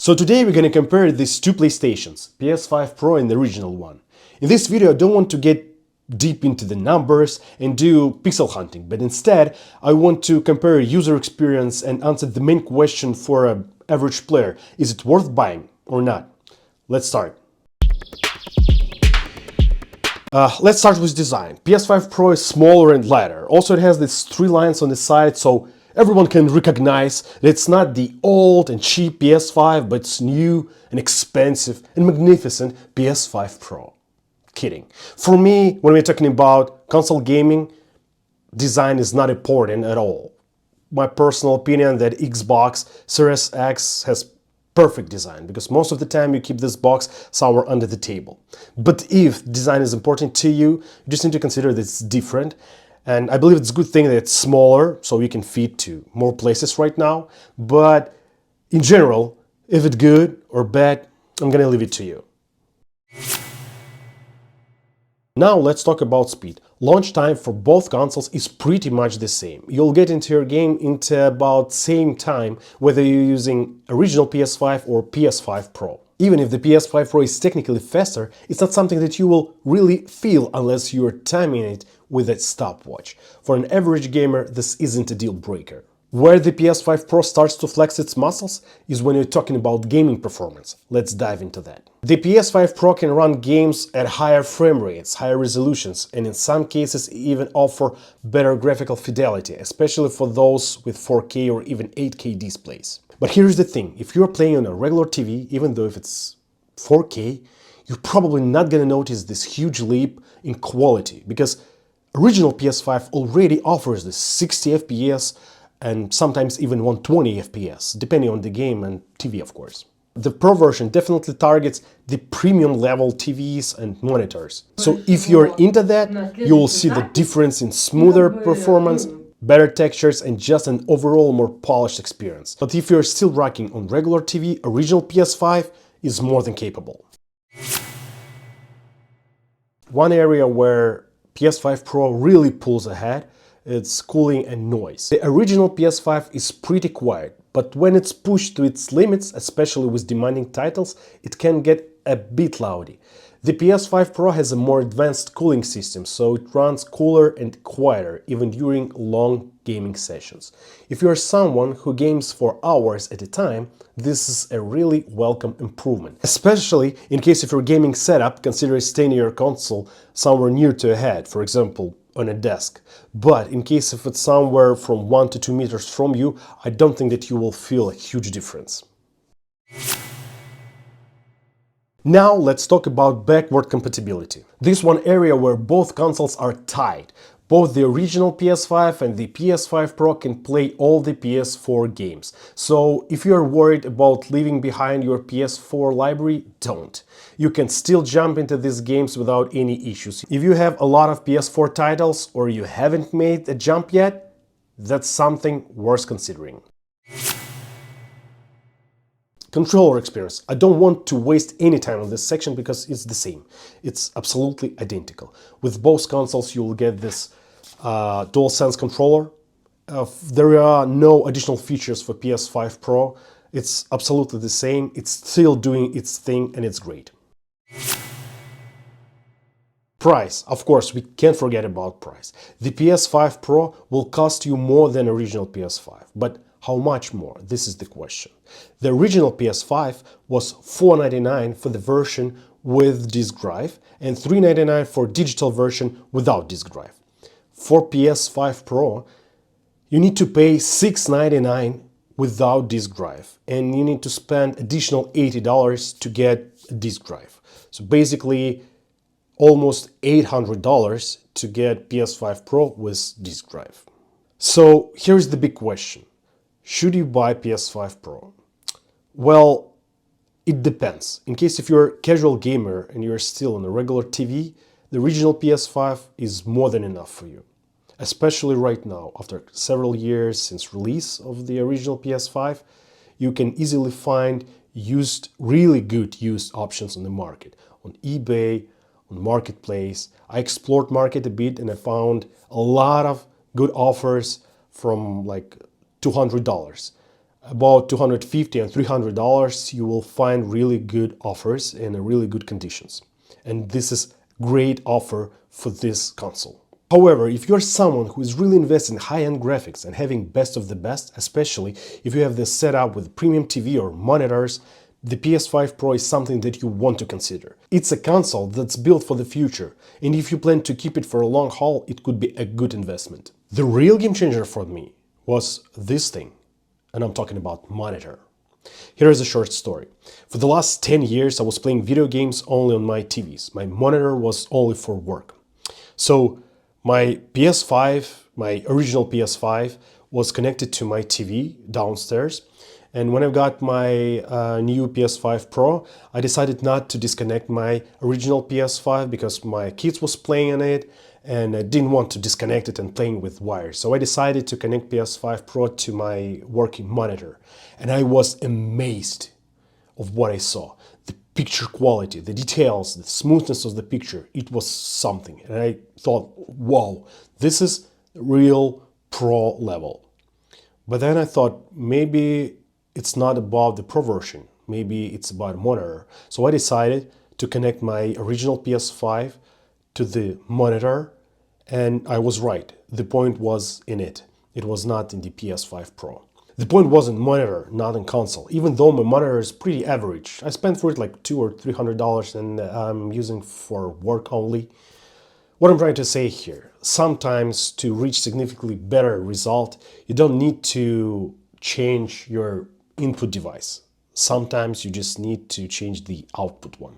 So today we're going to compare these two PlayStations, PS5 Pro and the original one. In this video I don't want to get deep into the numbers and do pixel hunting, but instead I want to compare user experience and answer the main question for an average player. Is it worth buying or not? Let's start. Let's start with design. PS5 Pro is smaller and lighter. Also it has these three lines on the side, so everyone can recognize that it's not the old and cheap PS5, but it's new and expensive and magnificent PS5 Pro. Kidding. For me, when we're talking about console gaming, design is not important at all. My personal opinion that Xbox Series X has perfect design, because most of the time you keep this box somewhere under the table. But if design is important to you, you just need to consider that it's different. And I believe it's a good thing that it's smaller, so you can fit to more places right now. But in general, if it's good or bad, I'm gonna leave it to you. Now let's talk about speed. Launch time for both consoles is pretty much the same. You'll get into your game into about same time whether you're using original PS5 or PS5 Pro. Even if the PS5 Pro is technically faster, it's not something that you will really feel unless you're timing it with a stopwatch. For an average gamer, this isn't a deal breaker. Where the PS5 Pro starts to flex its muscles is when you're talking about gaming performance. Let's dive into that. The PS5 Pro can run games at higher frame rates, higher resolutions, and in some cases even offer better graphical fidelity, especially for those with 4K or even 8K displays. But here's the thing, if you're playing on a regular TV, even though if it's 4K, you're probably not gonna notice this huge leap in quality, because original PS5 already offers the 60 FPS and sometimes even 120 FPS, depending on the game and TV, of course. The Pro version definitely targets the premium level TVs and monitors. So if you're into that, you will see the difference in smoother performance, better textures, and just an overall more polished experience. But if you're still rocking on regular TV, original PS5 is more than capable. One area where PS5 Pro really pulls ahead, it's cooling and noise. The original PS5 is pretty quiet, but when it's pushed to its limits, especially with demanding titles, it can get a bit loudy. The PS5 Pro has a more advanced cooling system, so it runs cooler and quieter even during long gaming sessions. If you're someone who games for hours at a time, this is a really welcome improvement. Especially in case if your gaming setup considers staying your console somewhere near to a head, for example, on a desk. But in case if it's somewhere from 1 to 2 meters from you, I don't think that you will feel a huge difference. Now let's talk about backward compatibility. This is one area where both consoles are tied. Both the original PS5 and the PS5 Pro can play all the PS4 games. So if you're worried about leaving behind your PS4 library, don't. You can still jump into these games without any issues. If you have a lot of PS4 titles or you haven't made a jump yet, that's something worth considering. Controller experience. I don't want to waste any time on this section because it's the same. It's absolutely identical. With both consoles you will get this DualSense controller. There are no additional features for PS5 Pro. It's absolutely the same. It's still doing its thing and it's great. Price. Of course, we can't forget about price. The PS5 Pro will cost you more than original PS5, but how much more? This is the question. The original PS5 was $499 for the version with disk drive and $399 for digital version without disk drive. For PS5 Pro, you need to pay $699 without disk drive, and you need to spend additional $80 to get a disk drive. So basically, almost $800 to get PS5 Pro with disk drive. So here's the big question. Should you buy PS5 Pro? Well, it depends. In case if you're a casual gamer and you're still on a regular TV, the original PS5 is more than enough for you. Especially right now, after several years since release of the original PS5, you can easily find really good used options on the market. On eBay, on Marketplace. I explored market a bit and I found a lot of good offers from like $200. about $250 and $300, you will find really good offers in really good conditions. And this is great offer for this console. However, if you're someone who is really invested in high-end graphics and having best of the best, especially if you have this set up with premium TV or monitors, the PS5 Pro is something that you want to consider. It's a console that's built for the future, and if you plan to keep it for a long haul, it could be a good investment. The real game changer for me was this thing, and I'm talking about monitor. Here is a short story. For the last 10 years, I was playing video games only on my TVs. My monitor was only for work. So my PS5, my original PS5, was connected to my TV downstairs. And when I got my new PS5 Pro, I decided not to disconnect my original PS5 because my kids was playing on it and I didn't want to disconnect it and playing with wires. So I decided to connect PS5 Pro to my working monitor. And I was amazed of what I saw. The picture quality, the details, the smoothness of the picture, it was something. And I thought, wow, this is real pro level. But then I thought, maybe it's not about the pro version. Maybe it's about monitor. So I decided to connect my original PS5 to the monitor, and I was right. The point was in it. It was not in the PS5 Pro. The point was in monitor, not in console, even though my monitor is pretty average. I spent for it like $200 or $300 and I'm using for work only. What I'm trying to say here, sometimes to reach significantly better result, you don't need to change your input device. Sometimes you just need to change the output one.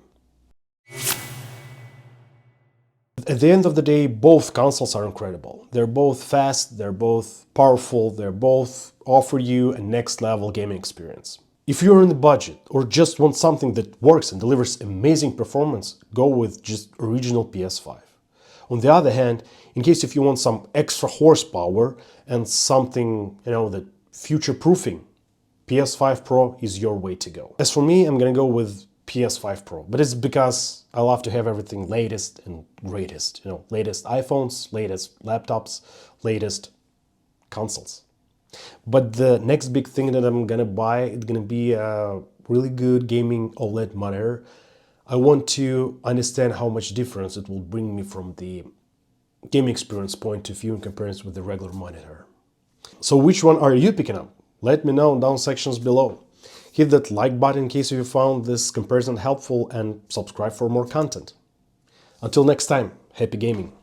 At the end of the day, both consoles are incredible. They're both fast, they're both powerful, they're both offer you a next level gaming experience. If you're in the budget or just want something that works and delivers amazing performance, go with just original PS5. On the other hand, in case if you want some extra horsepower and something, that future-proofing, PS5 Pro is your way to go. As for me, I'm gonna go with PS5 Pro, but it's because I love to have everything latest and greatest, latest iPhones, latest laptops, latest consoles. But the next big thing that I'm gonna buy, it's gonna be a really good gaming OLED monitor. I want to understand how much difference it will bring me from the gaming experience point of view in comparison with the regular monitor. So which one are you picking up? Let me know down sections below. Hit that like button in case you found this comparison helpful and subscribe for more content. Until next time, happy gaming!